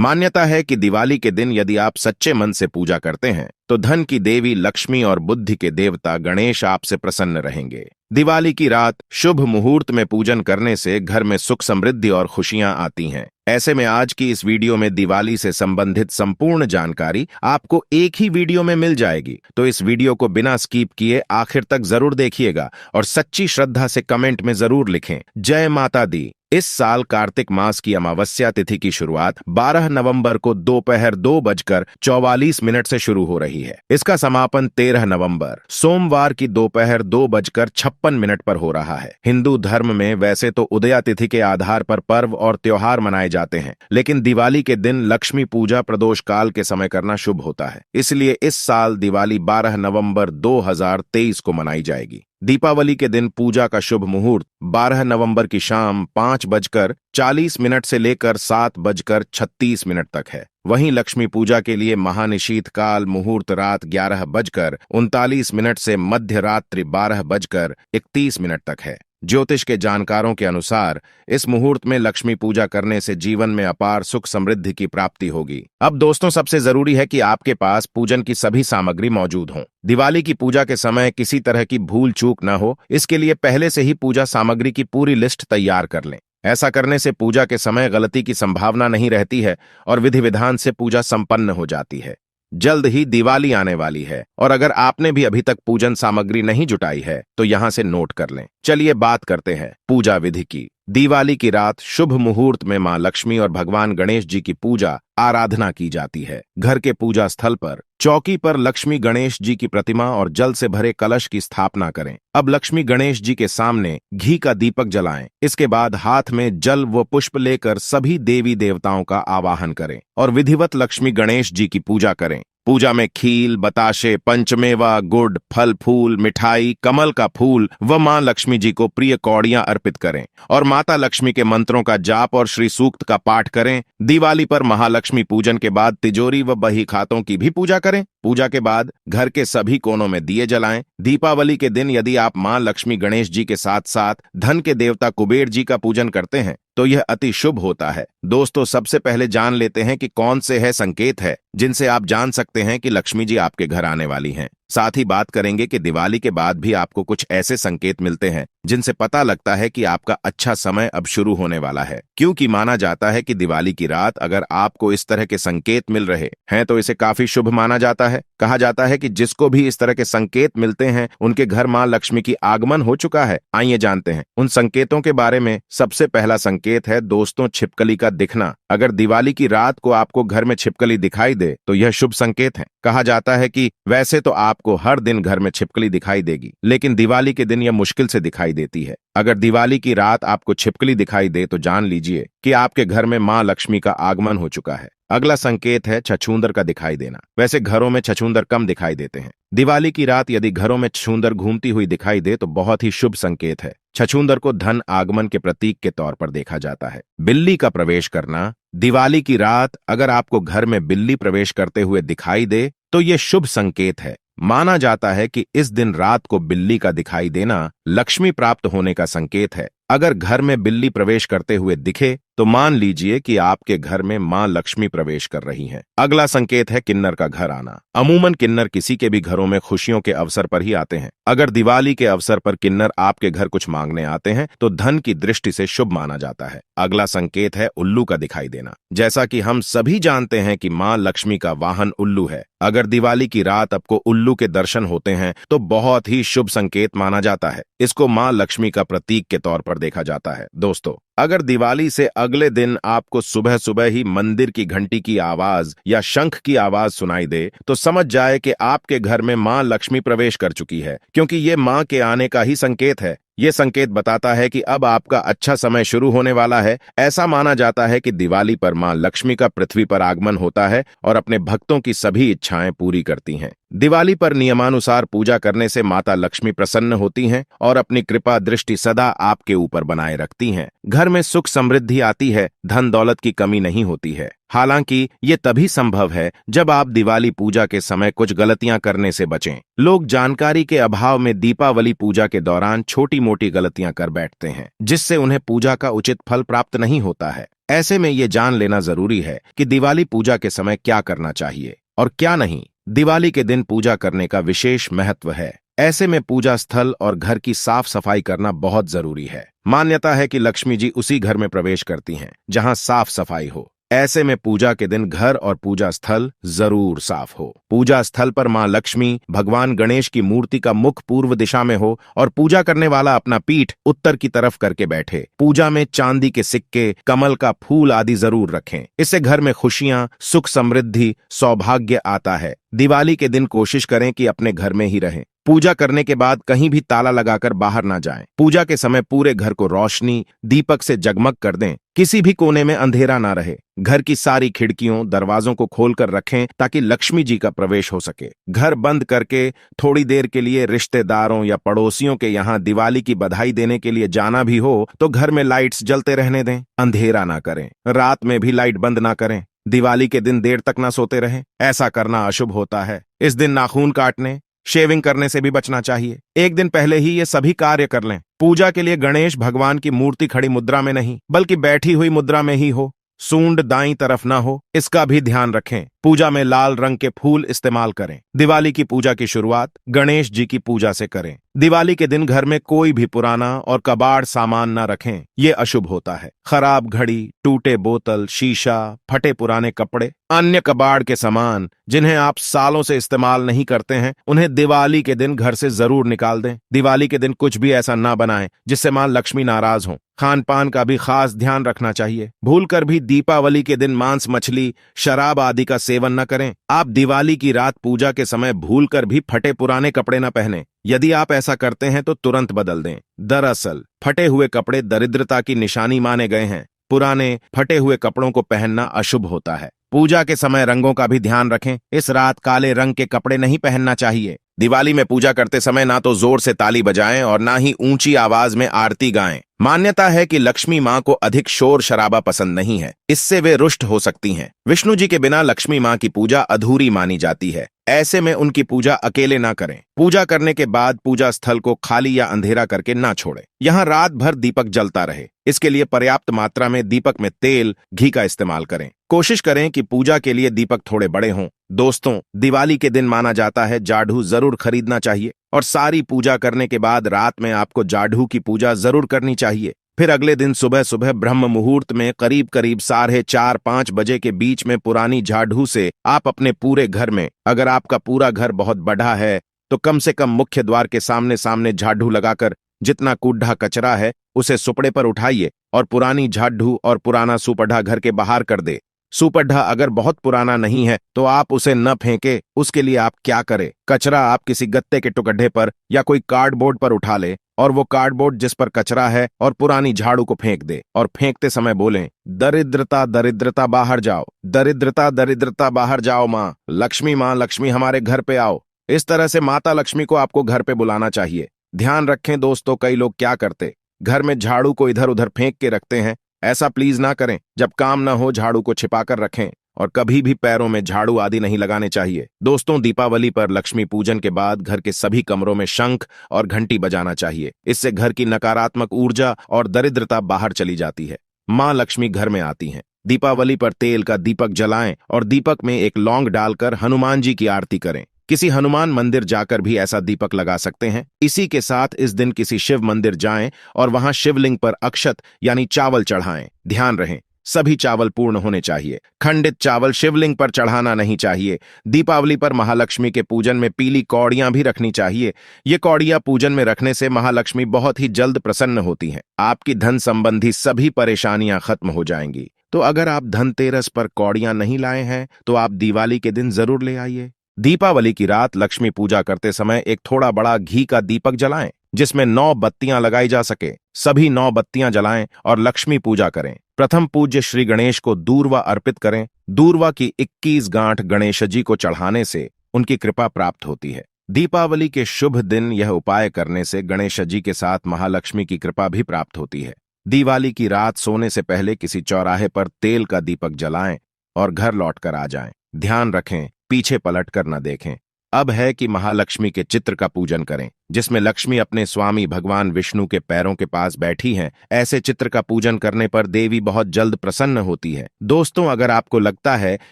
मान्यता है कि दिवाली के दिन यदि आप सच्चे मन से पूजा करते हैं तो धन की देवी लक्ष्मी और बुद्धि के देवता गणेश आपसे प्रसन्न रहेंगे। दिवाली की रात शुभ मुहूर्त में पूजन करने से घर में सुख समृद्धि और खुशियां आती हैं। ऐसे में आज की इस वीडियो में दिवाली से संबंधित संपूर्ण जानकारी आपको एक ही वीडियो में मिल जाएगी, तो इस वीडियो को बिना स्किप किए आखिर तक जरूर देखिएगा और सच्ची श्रद्धा से कमेंट में जरूर लिखें जय माता दी। इस साल कार्तिक मास की अमावस्या तिथि की शुरुआत 12 नवंबर को दोपहर 2:44 से शुरू हो रही है। इसका समापन 13 नवंबर सोमवार की दोपहर 2:56 पर हो रहा है। हिंदू धर्म में वैसे तो उदया तिथि के आधार पर पर्व और त्योहार मनाए जाते हैं, लेकिन दिवाली के दिन लक्ष्मी पूजा प्रदोष काल के समय करना शुभ होता है। इसलिए इस साल दिवाली 12 नवंबर 2023 को मनाई जाएगी। दीपावली के दिन पूजा का शुभ मुहूर्त 12 नवंबर की शाम 5:40 से लेकर 7:36 तक है। वहीं लक्ष्मी पूजा के लिए महानिशीत काल मुहूर्त रात 11:39 से मध्य रात्रि 12:31 तक है। ज्योतिष के जानकारों के अनुसार इस मुहूर्त में लक्ष्मी पूजा करने से जीवन में अपार सुख समृद्धि की प्राप्ति होगी। अब दोस्तों, सबसे जरूरी है कि आपके पास पूजन की सभी सामग्री मौजूद हों। दिवाली की पूजा के समय किसी तरह की भूल चूक न हो, इसके लिए पहले से ही पूजा सामग्री की पूरी लिस्ट तैयार कर लें। ऐसा करने से पूजा के समय गलती की संभावना नहीं रहती है और विधि विधान से पूजा संपन्न हो जाती है। जल्द ही दिवाली आने वाली है और अगर आपने भी अभी तक पूजन सामग्री नहीं जुटाई है तो यहां से नोट कर लें। चलिए बात करते हैं पूजा विधि की। दिवाली की रात शुभ मुहूर्त में मां लक्ष्मी और भगवान गणेश जी की पूजा आराधना की जाती है। घर के पूजा स्थल पर चौकी पर लक्ष्मी गणेश जी की प्रतिमा और जल से भरे कलश की स्थापना करें। अब लक्ष्मी गणेश जी के सामने घी का दीपक जलाएं। इसके बाद हाथ में जल व पुष्प लेकर सभी देवी देवताओं का आवाहन करें और विधिवत लक्ष्मी गणेश जी की पूजा करें। पूजा में खील, बताशे, पंचमेवा, गुड़, फल फूल, मिठाई, कमल का फूल व मां लक्ष्मी जी को प्रिय कौड़ियां अर्पित करें और माता लक्ष्मी के मंत्रों का जाप और श्री सूक्त का पाठ करें। दिवाली पर महालक्ष्मी पूजन के बाद तिजोरी व बही खातों की भी पूजा करें। पूजा के बाद घर के सभी कोनों में दिए जलाएं। दीपावली के दिन यदि आप मां लक्ष्मी गणेश जी के साथ साथ धन के देवता कुबेर जी का पूजन करते हैं तो यह अति शुभ होता है। दोस्तों, सबसे पहले जान लेते हैं कि कौन से है संकेत है जिनसे आप जान सकते हैं कि लक्ष्मी जी आपके घर आने वाली हैं। साथ ही बात करेंगे कि दिवाली के बाद भी आपको कुछ ऐसे संकेत मिलते हैं जिनसे पता लगता है कि आपका अच्छा समय अब शुरू होने वाला है, क्योंकि माना जाता है कि दिवाली की रात अगर आपको इस तरह के संकेत मिल रहे हैं तो इसे काफी शुभ माना जाता है। कहा जाता है कि जिसको भी इस तरह के संकेत मिलते हैं उनके घर मां लक्ष्मी की आगमन हो चुका है। आइए जानते हैं उन संकेतों के बारे में। सबसे पहला संकेत है दोस्तों, छिपकली का दिखना। अगर दिवाली की रात को आपको घर में छिपकली दिखाई दे तो यह शुभ संकेत है। कहा जाता है कि वैसे तो आपको हर दिन घर में छिपकली दिखाई देगी, लेकिन दिवाली के दिन यह मुश्किल से दिखाई देती है। अगर दिवाली की रात आपको छिपकली दिखाई दे तो जान लीजिए कि आपके घर में मां लक्ष्मी का आगमन हो चुका है। अगला संकेत है छछूंदर का दिखाई देना। वैसे घरों में छछूंदर कम दिखाई देते हैं। दिवाली की रात यदि घरों में छछूंदर घूमती हुई दिखाई दे तो बहुत ही शुभ संकेत है। छछूंदर को धन आगमन के प्रतीक के तौर पर देखा जाता है। बिल्ली का प्रवेश करना। दिवाली की रात अगर आपको घर में बिल्ली प्रवेश करते हुए दिखाई दे तो यह शुभ संकेत है। माना जाता है कि इस दिन रात को बिल्ली का दिखाई देना लक्ष्मी प्राप्त होने का संकेत है। अगर घर में बिल्ली प्रवेश करते हुए दिखे तो मान लीजिए कि आपके घर में मां लक्ष्मी प्रवेश कर रही हैं। अगला संकेत है किन्नर का घर आना। अमूमन किन्नर किसी के भी घरों में खुशियों के अवसर पर ही आते हैं। अगर दिवाली के अवसर पर किन्नर आपके घर कुछ मांगने आते हैं तो धन की दृष्टि से शुभ माना जाता है। अगला संकेत है उल्लू का दिखाई देना। जैसा कि हम सभी जानते हैं कि मां लक्ष्मी का वाहन उल्लू है। अगर दिवाली की रात आपको उल्लू के दर्शन होते हैं तो बहुत ही शुभ संकेत माना जाता है। इसको मां लक्ष्मी का प्रतीक के तौर पर देखा जाता है। दोस्तों, अगर दिवाली से अगले दिन आपको सुबह सुबह ही मंदिर की घंटी की आवाज या शंख की आवाज सुनाई दे तो समझ जाए कि आपके घर में मां लक्ष्मी प्रवेश कर चुकी है, क्योंकि ये मां के आने का ही संकेत है। ये संकेत बताता है कि अब आपका अच्छा समय शुरू होने वाला है। ऐसा माना जाता है कि दिवाली पर मां लक्ष्मी का पृथ्वी पर आगमन होता है और अपने भक्तों की सभी इच्छाएं पूरी करती हैं। दिवाली पर नियमानुसार पूजा करने से माता लक्ष्मी प्रसन्न होती हैं और अपनी कृपा दृष्टि सदा आपके ऊपर बनाए रखती हैं। घर में सुख समृद्धि आती है धन दौलत की कमी नहीं होती है। हालांकि ये तभी संभव है जब आप दिवाली पूजा के समय कुछ गलतियां करने से बचें। लोग जानकारी के अभाव में दीपावली पूजा के दौरान छोटी मोटी गलतियां कर बैठते हैं, जिससे उन्हें पूजा का उचित फल प्राप्त नहीं होता है। ऐसे में ये जान लेना जरूरी है कि दिवाली पूजा के समय क्या करना चाहिए और क्या नहीं। दिवाली के दिन पूजा करने का विशेष महत्व है। ऐसे में पूजा स्थल और घर की साफ सफाई करना बहुत जरूरी है। मान्यता है कि लक्ष्मी जी उसी घर में प्रवेश करती हैं जहां साफ सफाई हो। ऐसे में पूजा के दिन घर और पूजा स्थल जरूर साफ हो। पूजा स्थल पर मां लक्ष्मी, भगवान गणेश की मूर्ति का मुख पूर्व दिशा में हो और पूजा करने वाला अपना पीठ उत्तर की तरफ करके बैठे। पूजा में चांदी के सिक्के, कमल का फूल आदि जरूर रखें। इससे घर में खुशियां, सुख, समृद्धि, सौभाग्य आता है। दिवाली के दिन कोशिश करें कि अपने घर में ही रहें। पूजा करने के बाद कहीं भी ताला लगाकर बाहर ना जाएं। पूजा के समय पूरे घर को रोशनी, दीपक से जगमग कर दें। किसी भी कोने में अंधेरा ना रहे। घर की सारी खिड़कियों, दरवाजों को खोलकर रखें ताकि लक्ष्मी जी का प्रवेश हो सके। घर बंद करके थोड़ी देर के लिए रिश्तेदारों या पड़ोसियों के यहाँ दिवाली की बधाई देने के लिए जाना भी हो तो घर में लाइट्स जलते रहने दें। अंधेरा ना करें। रात में भी लाइट बंद ना करें। दिवाली के दिन देर तक ना सोते रहें। ऐसा करना अशुभ होता है। इस दिन नाखून काटने, शेविंग करने से भी बचना चाहिए। एक दिन पहले ही ये सभी कार्य कर लें। पूजा के लिए गणेश भगवान की मूर्ति खड़ी मुद्रा में नहीं बल्कि बैठी हुई मुद्रा में ही हो। सूंड दाईं तरफ ना हो, इसका भी ध्यान रखें। पूजा में लाल रंग के फूल इस्तेमाल करें। दिवाली की पूजा की शुरुआत गणेश जी की पूजा से करें। दिवाली के दिन घर में कोई भी पुराना और कबाड़ सामान ना रखें, ये अशुभ होता है। खराब घड़ी, टूटे बोतल, शीशा, फटे पुराने कपड़े, अन्य कबाड़ के सामान जिन्हें आप सालों से इस्तेमाल नहीं करते हैं, उन्हें दिवाली के दिन घर से जरूर निकाल दें। दिवाली के दिन कुछ भी ऐसा ना बनाएं जिससे मां लक्ष्मी नाराज हो। खान पान का भी खास ध्यान रखना चाहिए। भूलकर भी दीपावली के दिन मांस, मछली, शराब आदि का सेवन न करें। आप दिवाली की रात पूजा के समय भूलकर भी फटे पुराने कपड़े न पहनें। यदि आप ऐसा करते हैं तो तुरंत बदल दें। दरअसल फटे हुए कपड़े दरिद्रता की निशानी माने गए हैं। पुराने फटे हुए कपड़ों को पहनना अशुभ होता है। पूजा के समय रंगों का भी ध्यान रखें। इस रात काले रंग के कपड़े नहीं पहनना चाहिए। दिवाली में पूजा करते समय ना तो जोर से ताली बजाएं और ना ही ऊंची आवाज में आरती गाएं। मान्यता है कि लक्ष्मी मां को अधिक शोर शराबा पसंद नहीं है, इससे वे रुष्ट हो सकती हैं। विष्णु जी के बिना लक्ष्मी मां की पूजा अधूरी मानी जाती है। ऐसे में उनकी पूजा अकेले ना करें। पूजा करने के बाद पूजा स्थल को खाली या अंधेरा करके ना छोड़ें। यहाँ रात भर दीपक जलता रहे। इसके लिए पर्याप्त मात्रा में दीपक में तेल, घी का इस्तेमाल करें। कोशिश करें कि पूजा के लिए दीपक थोड़े बड़े हों। दोस्तों, दिवाली के दिन माना जाता है जाढ़ू जरूर खरीदना चाहिए और सारी पूजा करने के बाद रात में आपको जाढ़ू की पूजा जरूर करनी चाहिए। फिर अगले दिन सुबह सुबह ब्रह्म मुहूर्त में करीब करीब 4:30-5 बजे के बीच में पुरानी जाढ़ू से आप अपने पूरे घर में, अगर आपका पूरा घर बहुत बड़ा है तो कम से कम मुख्य द्वार के सामने सामने झाड़ू लगाकर जितना कूड़ा कचरा है उसे सुपड़े पर उठाइए और पुरानी झाड़ू और पुराना सुपड़ा घर के बाहर कर दे। सुपड़ा अगर बहुत पुराना नहीं है तो आप उसे न फेंके। उसके लिए आप क्या करें, कचरा आप किसी गत्ते के टुकड़े पर या कोई कार्डबोर्ड पर उठा ले और वो कार्डबोर्ड जिस पर कचरा है और पुरानी झाड़ू को फेंक दे और फेंकते समय बोलें, दरिद्रता दरिद्रता बाहर जाओ, दरिद्रता दरिद्रता बाहर जाओ, माँ लक्ष्मी हमारे घर पे आओ। इस तरह से माता लक्ष्मी को आपको घर पे बुलाना चाहिए। ध्यान रखें दोस्तों, कई लोग क्या करते, घर में झाड़ू को इधर उधर फेंक के रखते हैं। ऐसा प्लीज ना करें। जब काम ना हो झाड़ू को छिपाकर रखें और कभी भी पैरों में झाड़ू आदि नहीं लगाने चाहिए। दोस्तों, दीपावली पर लक्ष्मी पूजन के बाद घर के सभी कमरों में शंख और घंटी बजाना चाहिए। इससे घर की नकारात्मक ऊर्जा और दरिद्रता बाहर चली जाती है। मां लक्ष्मी घर में आती हैं। दीपावली पर तेल का दीपक जलाएं और दीपक में एक लौंग डालकर हनुमान जी की आरती करें। किसी हनुमान मंदिर जाकर भी ऐसा दीपक लगा सकते हैं। इसी के साथ इस दिन किसी शिव मंदिर जाएं और वहां शिवलिंग पर अक्षत यानी चावल चढ़ाएं। ध्यान रहे, सभी चावल पूर्ण होने चाहिए। खंडित चावल शिवलिंग पर चढ़ाना नहीं चाहिए। दीपावली पर महालक्ष्मी के पूजन में पीली कौड़ियां भी रखनी चाहिए। ये कौड़ियां पूजन में रखने से महालक्ष्मी बहुत ही जल्द प्रसन्न होती हैं। आपकी धन संबंधी सभी परेशानियां खत्म हो जाएंगी। तो अगर आप धनतेरस पर कौड़ियां नहीं लाए हैं तो आप दिवाली के दिन जरूर ले आइए। दीपावली की रात लक्ष्मी पूजा करते समय एक थोड़ा बड़ा घी का दीपक जलाएं जिसमें 9 बत्तियां लगाई जा सके। सभी 9 बत्तियां जलाएं और लक्ष्मी पूजा करें। प्रथम पूज्य श्री गणेश को दूर्वा अर्पित करें। दूर्वा की 21 गांठ गणेश जी को चढ़ाने से उनकी कृपा प्राप्त होती है। दीपावली के शुभ दिन यह उपाय करने से गणेश जी के साथ महालक्ष्मी की कृपा भी प्राप्त होती है। दिवाली की रात सोने से पहले किसी चौराहे पर तेल का दीपक जलाएं और घर लौटकर आ जाएं। ध्यान रखें, पीछे पलट कर न देखें। अब है कि महालक्ष्मी के चित्र का पूजन करें, जिसमें लक्ष्मी अपने स्वामी भगवान विष्णु के पैरों के पास बैठी हैं। ऐसे चित्र का पूजन करने पर देवी बहुत जल्द प्रसन्न होती है। दोस्तों, अगर आपको लगता है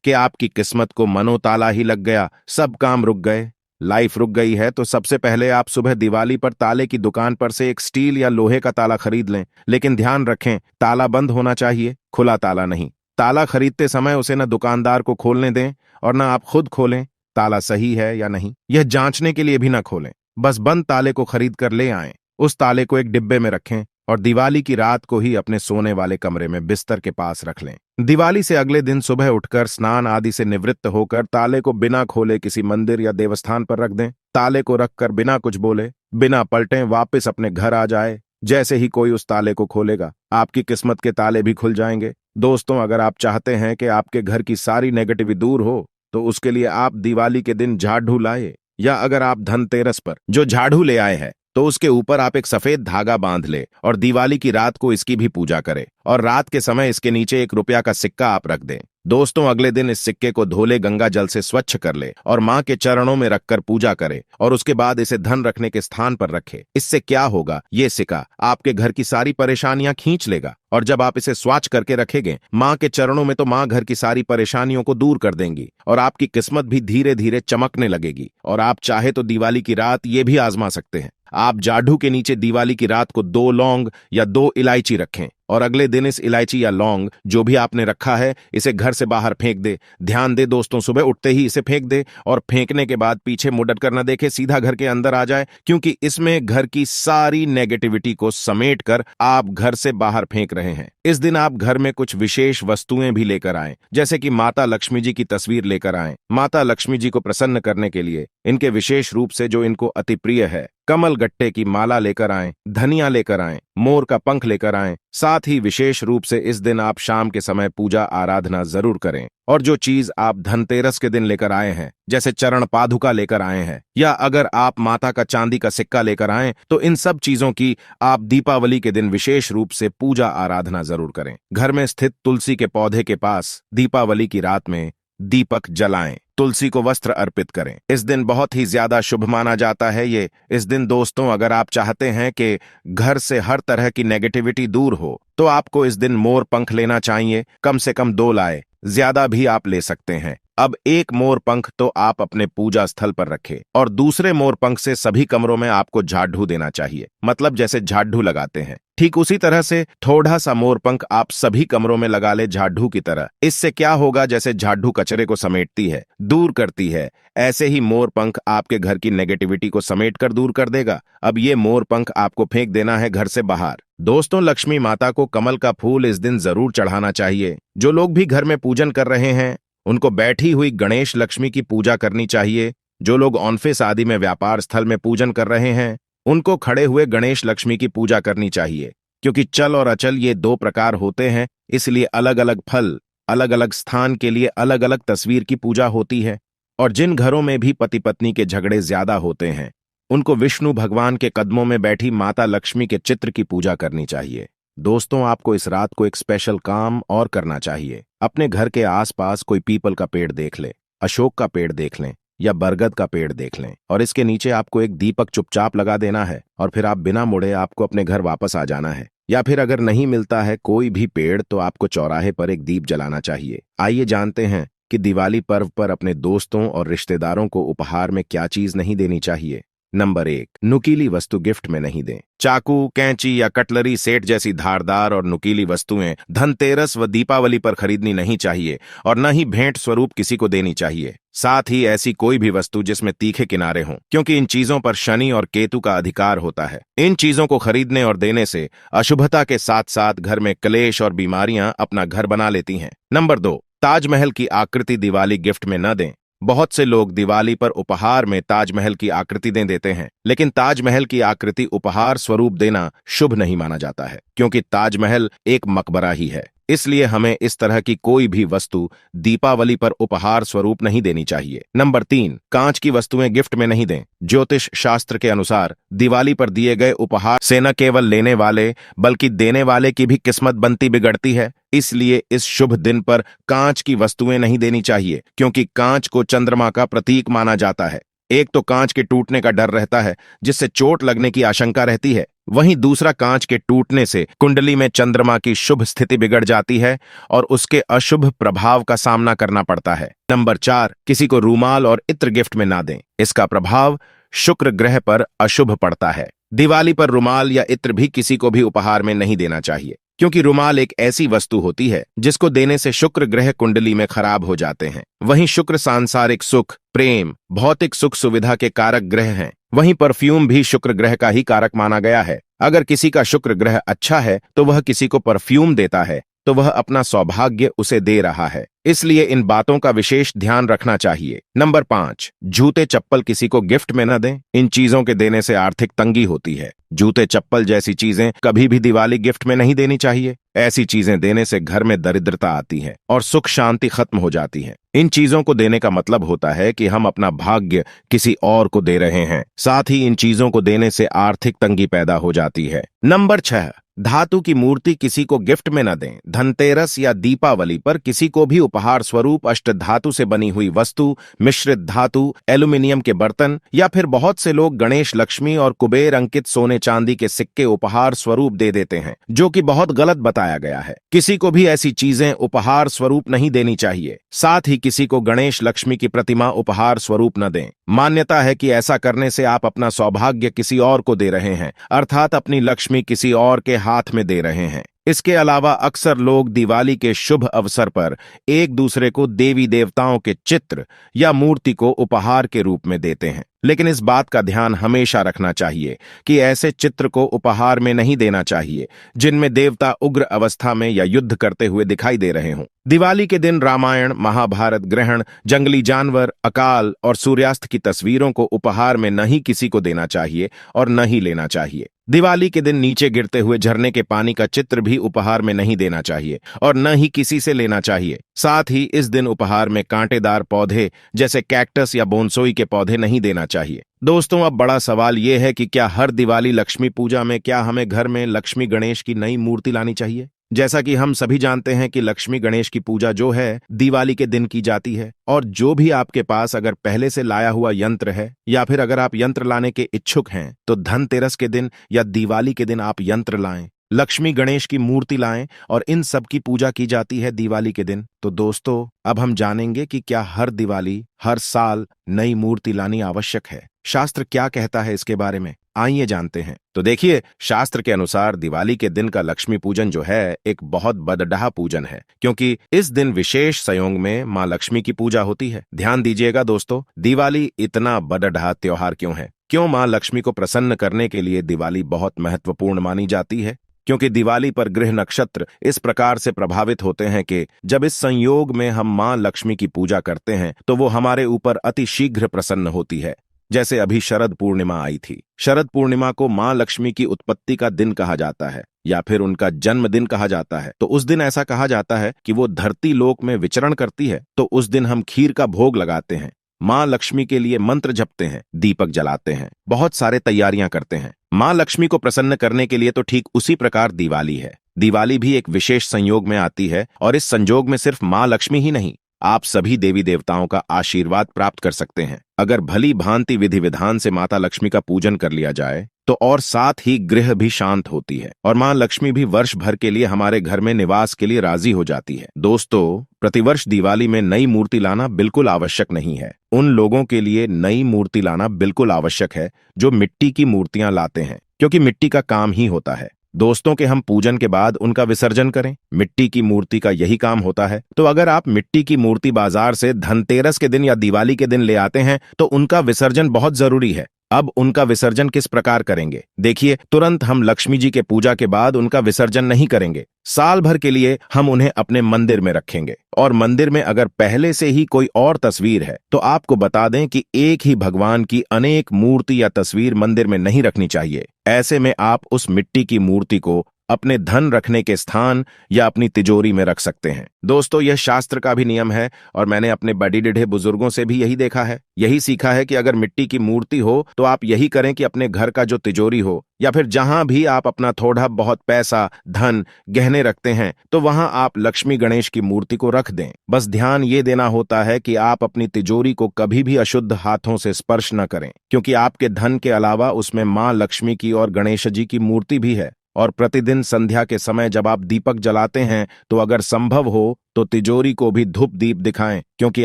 कि आपकी किस्मत को मनोताला ही लग गया, सब काम रुक गए, लाइफ रुक गई है, तो सबसे पहले आप सुबह दिवाली पर ताले की दुकान पर से एक स्टील या लोहे का ताला खरीद लें। लेकिन ध्यान रखें, ताला बंद होना चाहिए, खुला ताला नहीं। ताला खरीदते समय उसे न दुकानदार को खोलने दें और न आप खुद खोलें। ताला सही है या नहीं, यह जांचने के लिए भी ना खोलें। बस बंद ताले को खरीद कर ले आएं। उस ताले को एक डिब्बे में रखें और दिवाली की रात को ही अपने सोने वाले कमरे में बिस्तर के पास रख लें। दिवाली से अगले दिन सुबह उठकर स्नान आदि से निवृत्त होकर ताले को बिना खोले किसी मंदिर या देवस्थान पर रख दें। ताले को रखकर बिना कुछ बोले, बिना पलटे वापस अपने घर आ जाए। जैसे ही कोई उस ताले को खोलेगा, आपकी किस्मत के ताले भी खुल जाएंगे। दोस्तों, अगर आप चाहते हैं कि आपके घर की सारी नेगेटिविटी दूर हो, तो उसके लिए आप दिवाली के दिन झाड़ू लाए, या अगर आप धनतेरस पर जो झाड़ू ले आए हैं तो उसके ऊपर आप एक सफेद धागा बांध ले और दिवाली की रात को इसकी भी पूजा करें और रात के समय इसके नीचे ₹1 का सिक्का आप रख दें। दोस्तों, अगले दिन इस सिक्के को धोले गंगा जल से स्वच्छ कर ले और मां के चरणों में रखकर पूजा करे और उसके बाद इसे धन रखने के स्थान पर रखे। इससे क्या होगा, ये सिक्का आपके घर की सारी परेशानियां खींच लेगा और जब आप इसे स्वच्छ करके रखेंगे मां के चरणों में, तो मां घर की सारी परेशानियों को दूर कर देंगी और आपकी किस्मत भी धीरे धीरे चमकने लगेगी। और आप चाहे तो दिवाली की रात ये भी आजमा सकते हैं। आप झाड़ू के नीचे दिवाली की रात को 2 लौंग या 2 इलायची रखें और अगले दिन इस इलायची या लौंग जो भी आपने रखा है इसे घर से बाहर फेंक दे। ध्यान दे दोस्तों, सुबह उठते ही इसे फेंक दे और फेंकने के बाद पीछे मुड़कर कर न देखे, सीधा घर के अंदर आ जाए, क्योंकि इसमें घर की सारी नेगेटिविटी को समेट कर आप घर से बाहर फेंक रहे हैं। इस दिन आप घर में कुछ विशेष वस्तुएं भी लेकर आएं, जैसे कि माता लक्ष्मी जी की तस्वीर लेकर आएं। माता लक्ष्मी जी को प्रसन्न करने के लिए इनके विशेष रूप से जो इनको अति प्रिय है, कमल गट्टे की माला लेकर आएं, धनिया लेकर आएं, मोर का पंख लेकर आएं। साथ ही विशेष रूप से इस दिन आप शाम के समय पूजा आराधना जरूर करें। और जो चीज आप धनतेरस के दिन लेकर आए हैं, जैसे चरण पादुका लेकर आए हैं या अगर आप माता का चांदी का सिक्का लेकर आएं, तो इन सब चीजों की आप दीपावली के दिन विशेष रूप से पूजा आराधना जरूर करें। घर में स्थित तुलसी के पौधे के पास दीपावली की रात में दीपक जलाएं, तुलसी को वस्त्र अर्पित करें। इस दिन बहुत ही ज्यादा शुभ माना जाता है ये। इस दिन दोस्तों, अगर आप चाहते हैं कि घर से हर तरह की नेगेटिविटी दूर हो, तो आपको इस दिन मोर पंख लेना चाहिए। कम से कम 2 लाए, ज्यादा भी आप ले सकते हैं। अब एक मोर पंख तो आप अपने पूजा स्थल पर रखें और दूसरे मोर पंख से सभी कमरों में आपको झाड़ू देना चाहिए, मतलब जैसे झाड़ू लगाते हैं, ठीक उसी तरह से थोड़ा सा मोर पंख आप सभी कमरों में लगा ले झाड़ू की तरह। इससे क्या होगा, जैसे झाड़ू कचरे को समेटती है, दूर करती है, ऐसे ही मोर पंख आपके घर की नेगेटिविटी को समेट कर दूर कर देगा। अब ये मोर पंख आपको फेंक देना है घर से बाहर। दोस्तों, लक्ष्मी माता को कमल का फूल इस दिन जरूर चढ़ाना चाहिए। जो लोग भी घर में पूजन कर रहे हैं उनको बैठी हुई गणेश लक्ष्मी की पूजा करनी चाहिए। जो लोग ऑफिस आदि में व्यापार स्थल में पूजन कर रहे हैं उनको खड़े हुए गणेश लक्ष्मी की पूजा करनी चाहिए, क्योंकि चल और अचल ये 2 प्रकार होते हैं, इसलिए अलग अलग फल, अलग अलग स्थान के लिए अलग अलग तस्वीर की पूजा होती है। और जिन घरों में भी पति पत्नी के झगड़े ज्यादा होते हैं उनको विष्णु भगवान के कदमों में बैठी माता लक्ष्मी के चित्र की पूजा करनी चाहिए। दोस्तों, आपको इस रात को एक स्पेशल काम और करना चाहिए। अपने घर के आसपास कोई पीपल का पेड़ देख ले, अशोक का पेड़ देख लें या बरगद का पेड़ देख लें और इसके नीचे आपको एक दीपक चुपचाप लगा देना है और फिर आप बिना मुड़े आपको अपने घर वापस आ जाना है। या फिर अगर नहीं मिलता है कोई भी पेड़, तो आपको चौराहे पर एक दीप जलाना चाहिए। आइए जानते हैं कि दिवाली पर्व पर अपने दोस्तों और रिश्तेदारों को उपहार में क्या चीज नहीं देनी चाहिए। नंबर 1, नुकीली वस्तु गिफ्ट में नहीं दें। चाकू, कैंची या कटलरी सेट जैसी धारदार और नुकीली वस्तुएं धनतेरस व दीपावली पर खरीदनी नहीं चाहिए और न ही भेंट स्वरूप किसी को देनी चाहिए। साथ ही ऐसी कोई भी वस्तु जिसमें तीखे किनारे हों, क्योंकि इन चीजों पर शनि और केतु का अधिकार होता है। इन चीजों को खरीदने और देने से अशुभता के साथ साथ घर में क्लेश और बीमारियां अपना घर बना लेती हैं। नंबर 2, ताजमहल की आकृति दिवाली गिफ्ट में न दें। बहुत से लोग दिवाली पर उपहार में ताजमहल की आकृति दे देते हैं, लेकिन ताजमहल की आकृति उपहार स्वरूप देना शुभ नहीं माना जाता है, क्योंकि ताजमहल एक मकबरा ही है। इसलिए हमें इस तरह की कोई भी वस्तु दीपावली पर उपहार स्वरूप नहीं देनी चाहिए। नंबर 3, कांच की वस्तुएं गिफ्ट में नहीं दें। ज्योतिष शास्त्र के अनुसार दिवाली पर दिए गए उपहार से न केवल लेने वाले बल्कि देने वाले की भी किस्मत बनती बिगड़ती है। इसलिए इस शुभ दिन पर कांच की वस्तुएं नहीं देनी चाहिए, क्योंकि कांच को चंद्रमा का प्रतीक माना जाता है। एक तो कांच के टूटने का डर रहता है, जिससे चोट लगने की आशंका रहती है। वहीं दूसरा, कांच के टूटने से कुंडली में चंद्रमा की शुभ स्थिति बिगड़ जाती है और उसके अशुभ प्रभाव का सामना करना पड़ता है। नंबर 4, किसी को रूमाल और इत्र गिफ्ट में ना दें। इसका प्रभाव शुक्र ग्रह पर अशुभ पड़ता है। दिवाली पर रुमाल या इत्र भी किसी को भी उपहार में नहीं देना चाहिए, क्योंकि रुमाल एक ऐसी वस्तु होती है जिसको देने से शुक्र ग्रह कुंडली में खराब हो जाते हैं। वहीं शुक्र सांसारिक सुख, प्रेम, भौतिक सुख सुविधा के कारक ग्रह हैं। वहीं परफ्यूम भी शुक्र ग्रह का ही कारक माना गया है। अगर किसी का शुक्र ग्रह अच्छा है तो वह किसी को परफ्यूम देता है, तो वह अपना सौभाग्य उसे दे रहा है। इसलिए इन बातों का विशेष ध्यान रखना चाहिए। नंबर 5, जूते चप्पल किसी को गिफ्ट में न दें। इन चीजों के देने से आर्थिक तंगी होती है। जूते चप्पल जैसी चीजें कभी भी दिवाली गिफ्ट में नहीं देनी चाहिए। ऐसी चीजें देने से घर में दरिद्रता आती है और सुख शांति खत्म हो जाती है। इन चीजों को देने का मतलब होता है कि हम अपना भाग्य किसी और को दे रहे हैं। साथ ही इन चीजों को देने से आर्थिक तंगी पैदा हो जाती है। नंबर 6, धातु की मूर्ति किसी को गिफ्ट में न दें। धनतेरस या दीपावली पर किसी को भी उपहार स्वरूप अष्टधातु से बनी हुई वस्तु, मिश्रित धातु, एल्यूमिनियम के बर्तन या फिर बहुत से लोग गणेश, लक्ष्मी और कुबेर अंकित सोने चांदी के सिक्के उपहार स्वरूप दे देते हैं, जो कि बहुत गलत बताया गया है। किसी को भी ऐसी चीजें उपहार स्वरूप नहीं देनी चाहिए। साथ ही किसी को गणेश, लक्ष्मी की प्रतिमा उपहार स्वरूप न दें। मान्यता है कि ऐसा करने से आप अपना सौभाग्य किसी और को दे रहे हैं, अर्थात अपनी लक्ष्मी किसी और के हाथ में दे रहे हैं। इसके अलावा अक्सर लोग दिवाली के शुभ अवसर पर एक दूसरे को देवी देवताओं के चित्र या मूर्ति को उपहार के रूप में देते हैं। लेकिन इस बात का ध्यान हमेशा रखना चाहिए कि ऐसे चित्र को उपहार में नहीं देना चाहिए जिनमें देवता उग्र अवस्था में या युद्ध करते हुए दिखाई दे रहे हों। दिवाली के दिन रामायण, महाभारत, ग्रहण, जंगली जानवर, अकाल और सूर्यास्त की तस्वीरों को उपहार में न ही किसी को देना चाहिए और न ही लेना चाहिए। दिवाली के दिन नीचे गिरते हुए झरने के पानी का चित्र भी उपहार में नहीं देना चाहिए और न ही किसी से लेना चाहिए। साथ ही इस दिन उपहार में कांटेदार पौधे जैसे कैक्टस या बोनसोई के पौधे नहीं देना चाहिए। दोस्तों, अब बड़ा सवाल यह है कि क्या हर दिवाली लक्ष्मी पूजा में क्या हमें घर में लक्ष्मी गणेश की नई मूर्ति लानी चाहिए? जैसा कि हम सभी जानते हैं कि लक्ष्मी गणेश की पूजा जो है दिवाली के दिन की जाती है, और जो भी आपके पास अगर पहले से लाया हुआ यंत्र है या फिर अगर आप यंत्र लाने के इच्छुक हैं तो धनतेरस के दिन या दिवाली के दिन आप यंत्र लाएं, लक्ष्मी गणेश की मूर्ति लाएं और इन सब की पूजा की जाती है दिवाली के दिन। तो दोस्तों, अब हम जानेंगे कि क्या हर दिवाली, हर साल नई मूर्ति लानी आवश्यक है। शास्त्र क्या कहता है इसके बारे में, आइए जानते हैं। तो देखिए, शास्त्र के अनुसार दिवाली के दिन का लक्ष्मी पूजन जो है एक बहुत बदडहा पूजन है, क्योंकि इस दिन विशेष संयोग में मां लक्ष्मी की पूजा होती है। ध्यान दीजिएगा दोस्तों, दिवाली इतना बदडहा त्योहार क्यों है? क्यों मां लक्ष्मी को प्रसन्न करने के लिए दिवाली बहुत महत्वपूर्ण मानी जाती है? क्योंकि दिवाली पर ग्रह नक्षत्र इस प्रकार से प्रभावित होते हैं कि जब इस संयोग में हम मां लक्ष्मी की पूजा करते हैं तो वो हमारे ऊपर अति शीघ्र प्रसन्न होती है। जैसे अभी शरद पूर्णिमा आई थी। शरद पूर्णिमा को मां लक्ष्मी की उत्पत्ति का दिन कहा जाता है या फिर उनका जन्मदिन कहा जाता है। तो उस दिन ऐसा कहा जाता है कि वो धरती लोक में विचरण करती है, तो उस दिन हम खीर का भोग लगाते हैं, मां लक्ष्मी के लिए मंत्र जपते हैं, दीपक जलाते हैं, बहुत सारे तैयारियां करते हैं। मां लक्ष्मी को प्रसन्न करने के लिए तो ठीक उसी प्रकार दिवाली है। दिवाली भी एक विशेष संयोग में आती है और इस संयोग में सिर्फ मां लक्ष्मी ही नहीं, आप सभी देवी देवताओं का आशीर्वाद प्राप्त कर सकते हैं अगर भली भांति विधि विधान से माता लक्ष्मी का पूजन कर लिया जाए तो, और साथ ही गृह भी शांत होती है और मां लक्ष्मी भी वर्ष भर के लिए हमारे घर में निवास के लिए राजी हो जाती है। दोस्तों, प्रतिवर्ष दिवाली में नई मूर्ति लाना बिल्कुल आवश्यक नहीं है। उन लोगों के लिए नई मूर्ति लाना बिल्कुल आवश्यक है जो मिट्टी की मूर्तियां लाते हैं, क्योंकि मिट्टी का काम ही होता है दोस्तों के हम पूजन के बाद उनका विसर्जन करें। मिट्टी की मूर्ति का यही काम होता है। तो अगर आप मिट्टी की मूर्ति बाजार से धनतेरस के दिन या दिवाली के दिन ले आते हैं तो उनका विसर्जन बहुत जरूरी है। अब उनका विसर्जन किस प्रकार करेंगे? देखिए, तुरंत हम लक्ष्मी जी के पूजा के बाद उनका विसर्जन नहीं करेंगे। साल भर के लिए हम उन्हें अपने मंदिर में रखेंगे और मंदिर में अगर पहले से ही कोई और तस्वीर है तो आपको बता दें कि एक ही भगवान की अनेक मूर्ति या तस्वीर मंदिर में नहीं रखनी चाहिए। ऐसे में आप उस मिट्टी की मूर्ति को अपने धन रखने के स्थान या अपनी तिजोरी में रख सकते हैं। दोस्तों, यह शास्त्र का भी नियम है और मैंने अपने बड़ी डीढ़े बुजुर्गों से भी यही देखा है, यही सीखा है कि अगर मिट्टी की मूर्ति हो तो आप यही करें कि अपने घर का जो तिजोरी हो या फिर जहां भी आप अपना थोड़ा बहुत पैसा, धन, गहने रखते हैं तो वहां आप लक्ष्मी गणेश की मूर्ति को रख दें। बस ध्यान ये देना होता है कि आप अपनी तिजोरी को कभी भी अशुद्ध हाथों से स्पर्श न करें, क्योंकि आपके धन के अलावा उसमें मां लक्ष्मी की और गणेश जी की मूर्ति भी है। और प्रतिदिन संध्या के समय जब आप दीपक जलाते हैं तो अगर संभव हो तो तिजोरी को भी धूप दीप दिखाएं, क्योंकि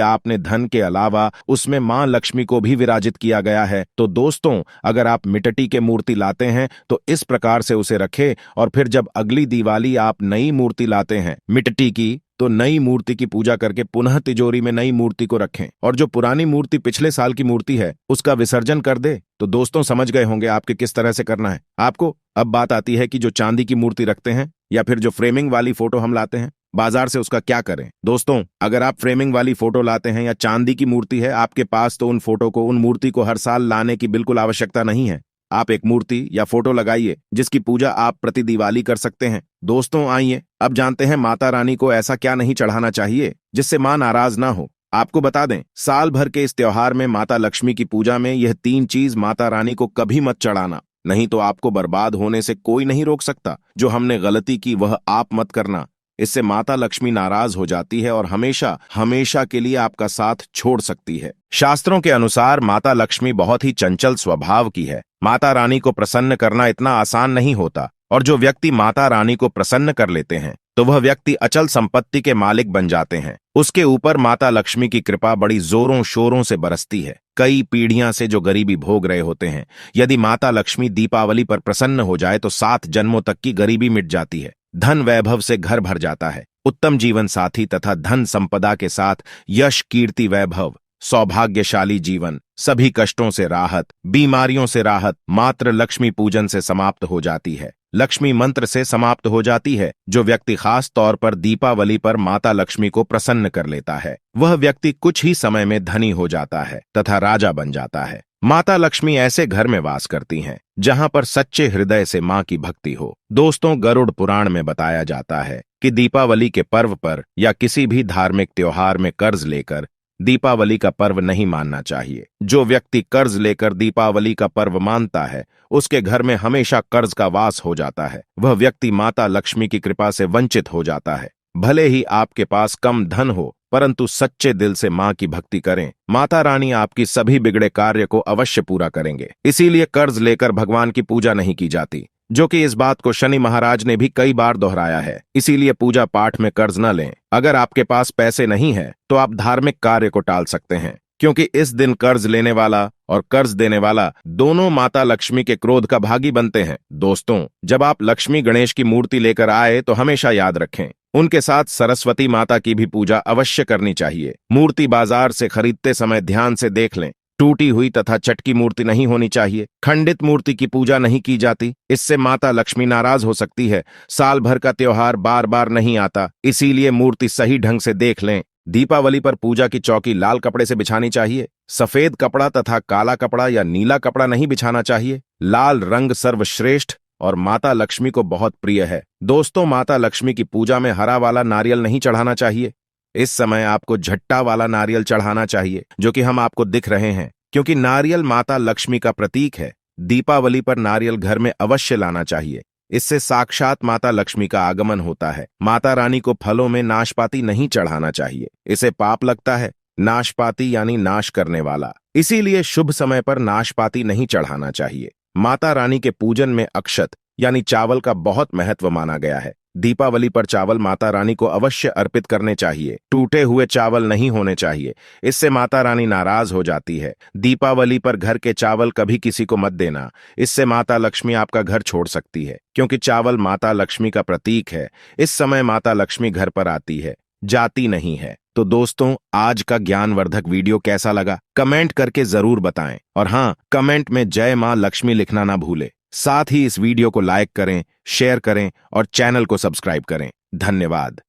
आपने धन के अलावा उसमें मां लक्ष्मी को भी विराजित किया गया है। तो दोस्तों, अगर आप मिट्टी के मूर्ति लाते हैं तो इस प्रकार से उसे रखें और फिर जब अगली दिवाली आप नई मूर्ति लाते हैं मिट्टी की, तो नई मूर्ति की पूजा करके पुनः तिजोरी में नई मूर्ति को रखें और जो पुरानी मूर्ति पिछले साल की मूर्ति है उसका विसर्जन कर दे। तो दोस्तों, समझ गए होंगे आपके किस तरह से करना है आपको। अब बात आती है कि जो चांदी की मूर्ति रखते हैं या फिर जो फ्रेमिंग वाली फोटो हम लाते हैं बाजार से, उसका क्या करें। दोस्तों, अगर आप फ्रेमिंग वाली फोटो लाते हैं या चांदी की मूर्ति है आपके पास, तो उन मूर्ति को हर साल लाने की बिल्कुल आवश्यकता नहीं है। आप एक मूर्ति या फोटो लगाइए जिसकी पूजा आप प्रति दिवाली कर सकते हैं। दोस्तों, आइए अब जानते हैं माता रानी को ऐसा क्या नहीं चढ़ाना चाहिए जिससे मां नाराज ना हो। आपको बता दें, साल भर के इस त्योहार में माता लक्ष्मी की पूजा में यह 3 चीज माता रानी को कभी मत चढ़ाना, नहीं तो आपको बर्बाद होने से कोई नहीं रोक सकता। जो हमने गलती की वह आप मत करना, इससे माता लक्ष्मी नाराज हो जाती है और हमेशा हमेशा के लिए आपका साथ छोड़ सकती है। शास्त्रों के अनुसार माता लक्ष्मी बहुत ही चंचल स्वभाव की है। माता रानी को प्रसन्न करना इतना आसान नहीं होता और जो व्यक्ति माता रानी को प्रसन्न कर लेते हैं तो वह व्यक्ति अचल संपत्ति के मालिक बन जाते हैं। उसके ऊपर माता लक्ष्मी की कृपा बड़ी जोरों शोरों से बरसती है। कई पीढ़ियां से जो गरीबी भोग रहे होते हैं, यदि माता लक्ष्मी दीपावली पर प्रसन्न हो जाए तो 7 जन्मों तक की गरीबी मिट जाती है। धन वैभव से घर भर जाता है। उत्तम जीवन साथी तथा धन संपदा के साथ यश, कीर्ति, वैभव, सौभाग्यशाली जीवन, सभी कष्टों से राहत, बीमारियों से राहत मात्र लक्ष्मी पूजन से समाप्त हो जाती है। लक्ष्मी मंत्र से समाप्त हो जाती है। जो व्यक्ति खास तौर पर दीपावली पर माता लक्ष्मी को प्रसन्न कर लेता है वह व्यक्ति कुछ ही समय में धनी हो जाता है तथा राजा बन जाता है। माता लक्ष्मी ऐसे घर में वास करती हैं जहां पर सच्चे हृदय से मां की भक्ति हो। दोस्तों, गरुड़ पुराण में बताया जाता है कि दीपावली के पर्व पर या किसी भी धार्मिक त्योहार में कर्ज लेकर दीपावली का पर्व नहीं मानना चाहिए। जो व्यक्ति कर्ज लेकर दीपावली का पर्व मानता है उसके घर में हमेशा कर्ज का वास हो जाता है। वह व्यक्ति माता लक्ष्मी की कृपा से वंचित हो जाता है। भले ही आपके पास कम धन हो, परंतु सच्चे दिल से मां की भक्ति करें, माता रानी आपकी सभी बिगड़े कार्य को अवश्य पूरा करेंगे। इसीलिए कर्ज लेकर भगवान की पूजा नहीं की जाती, जो कि इस बात को शनि महाराज ने भी कई बार दोहराया है। इसीलिए पूजा पाठ में कर्ज न लें। अगर आपके पास पैसे नहीं है तो आप धार्मिक कार्य को टाल सकते हैं, क्योंकि इस दिन कर्ज लेने वाला और कर्ज देने वाला दोनों माता लक्ष्मी के क्रोध का भागी बनते हैं। दोस्तों, जब आप लक्ष्मी गणेश की मूर्ति लेकर आए तो हमेशा याद रखें, उनके साथ सरस्वती माता की भी पूजा अवश्य करनी चाहिए। मूर्ति बाजार से खरीदते समय ध्यान से देख लें, टूटी हुई तथा चटकी मूर्ति नहीं होनी चाहिए। खंडित मूर्ति की पूजा नहीं की जाती, इससे माता लक्ष्मी नाराज हो सकती है। साल भर का त्योहार बार बार नहीं आता, इसीलिए मूर्ति सही ढंग से देख लें। दीपावली पर पूजा की चौकी लाल कपड़े से बिछानी चाहिए। सफेद कपड़ा तथा काला कपड़ा या नीला कपड़ा नहीं बिछाना चाहिए। लाल रंग सर्वश्रेष्ठ और माता लक्ष्मी को बहुत प्रिय है। दोस्तों, माता लक्ष्मी की पूजा में हरा वाला नारियल नहीं चढ़ाना चाहिए। इस समय आपको झट्टा वाला नारियल चढ़ाना चाहिए, जो कि हम आपको दिख रहे हैं, क्योंकि नारियल माता लक्ष्मी का प्रतीक है। दीपावली पर नारियल घर में अवश्य लाना चाहिए, इससे साक्षात माता लक्ष्मी का आगमन होता है। माता रानी को फलों में नाशपाती नहीं चढ़ाना चाहिए, इसे पाप लगता है। नाशपाती यानी नाश करने वाला, इसीलिए शुभ समय पर नाशपाती नहीं चढ़ाना चाहिए। माता रानी के पूजन में अक्षत यानी चावल का बहुत महत्व माना गया है। दीपावली पर चावल माता रानी को अवश्य अर्पित करने चाहिए। टूटे हुए चावल नहीं होने चाहिए, इससे माता रानी नाराज हो जाती है। दीपावली पर घर के चावल कभी किसी को मत देना, इससे माता लक्ष्मी आपका घर छोड़ सकती है, क्योंकि चावल माता लक्ष्मी का प्रतीक है। इस समय माता लक्ष्मी घर पर आती है, जाती नहीं है। तो दोस्तों, आज का ज्ञानवर्धक वीडियो कैसा लगा कमेंट करके जरूर बताएं, और हाँ, कमेंट में जय मां लक्ष्मी लिखना ना भूले। साथ ही इस वीडियो को लाइक करें, शेयर करें और चैनल को सब्सक्राइब करें। धन्यवाद।